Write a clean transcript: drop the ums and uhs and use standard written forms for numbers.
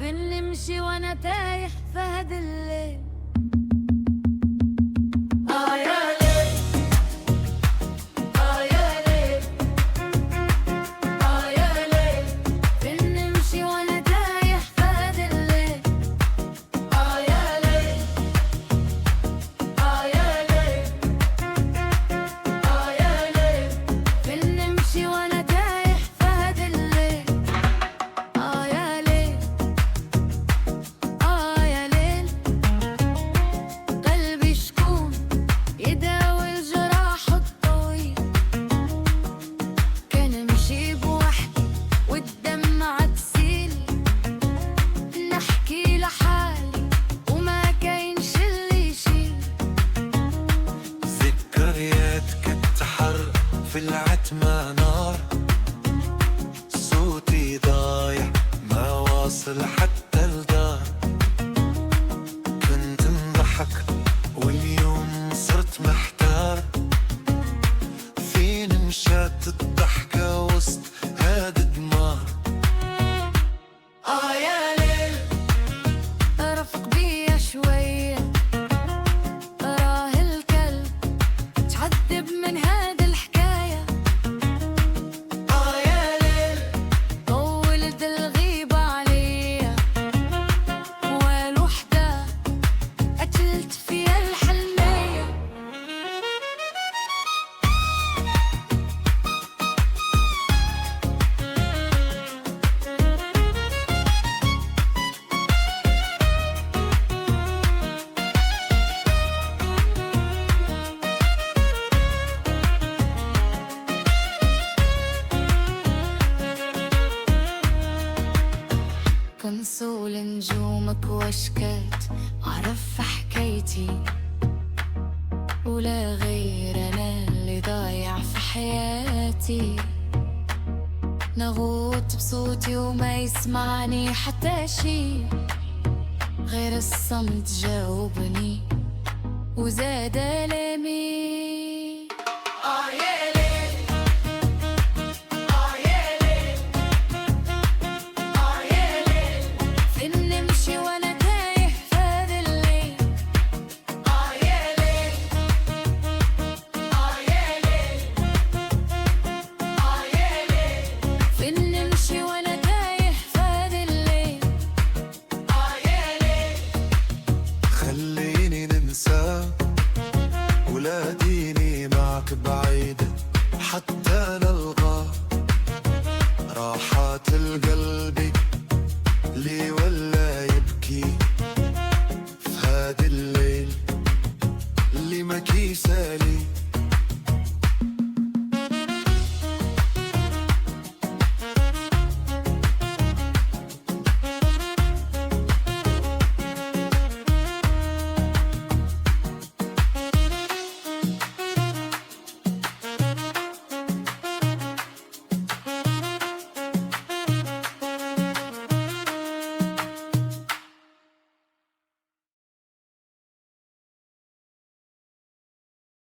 فين نمشي وانا تايه في هذا الليل. يا ليل، يا ليل، يا ليل، فين نمشي وانا تايه في هذا الليل. يا ليل، يا ليل، يا ليل، فين نمشي وانا تايه في هذا الليل. يا ليل، يا ليل، قلبي شكون يداوي الجراح الطويل. كان نمشي بوحدي والدمعة تسيل، نحكي لحالي وما كاينش اللي يشيل. ذكريات كتحرق في العتمة نار، صوتي ضايع ما واصل حتى الدار. كنت نضحك واليوم صرت محتار، فين مشات الضحكة وسط هاد الدمار. يا ليل، رفق بيا شوية، راه الكلب تعذب من هاد الحكاية. يا ليل، طولت الغيبة عليا، والوحدة قتلت فيها الحنية. كنسول نجومك وشكات عرف حكايتي، ولا غير انا اللي ضايع في حياتي. نغوت بصوتي وما يسمعني حتى شي، غير الصمت جاوبني وزاد ألمي. يا ليل، يا ليل، يا ليل، فين نمشي وانا تايه في هذا الليل. يا ليل، يا ليل، يا ليل، فين نمشي وانا تايه في هذا الليل. يا ليل، خليني ننسى ولا ديني معك بعيد حتى نلقى راحات القلب لي ولا يبكي في هاد الليل اللي ما كيسالي.